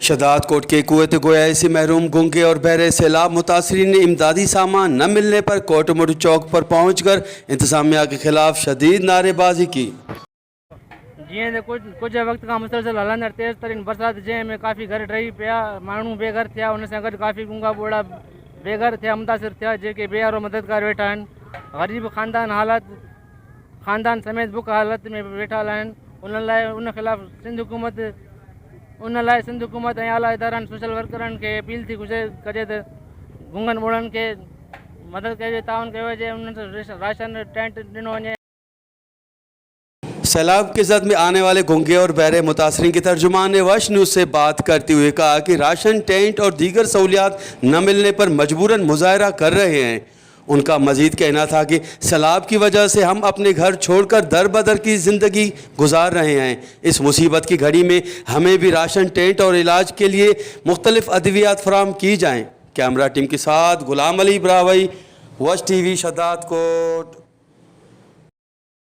शदाद coat के कुव्वत गोयाई से महरूम गूंगे और बहरे सैलाब मुतासरीन ने इमदादी सामान न मिलने पर कोटमोटू चौक पर पहुंचकर इंतजामिया के खिलाफ शदीद नारेबाजी की। जी कुछ वक्त का मुसलसल हलंदड़ तेज़ तरीन बरसात जंहिंमें काफ़ी घर ढही पिया, माण्हू बेघर थिया, उन सां गॾु काफ़ी गूंगा ॿोड़ा बेघर थिया, मुतासिर थिया, जेके बेहारो मददगार वेठा आहिनि। ग़रीब ख़ानदान समेत बुख हालत में वेठा आहिनि। उन खिलाफ़ सिंध हुकूमत ऐं आला इदारनि सोशल वर्करनि खे अपील थी कजे त गूंगनि ॿोड़नि खे मदद कजे, ताउन कयो वञे, उन्हनि राशन टेंट ॾिनो वञे। सैलाब की जद में आने वाले गूंगे और बहरे मुतासरीन के तर्जुमान ने वश न्यूज़ से बात करते हुए कहा कि राशन टेंट और दीगर सहूलियात न मिलने पर मजबूरन मुजाहरा कर रहे हैं। उनका मजीद कहना था कि सैलाब की वजह से हम अपने घर छोड़कर दर बदर की ज़िंदगी गुजार रहे हैं। इस मुसीबत की घड़ी में हमें भी राशन टेंट और इलाज के लिए मुख्तलिफ अद्वियात फराहम की जाएँ। कैमरा टीम के साथ गुलाम अली ब्रावई, वश TV शदाद कोट।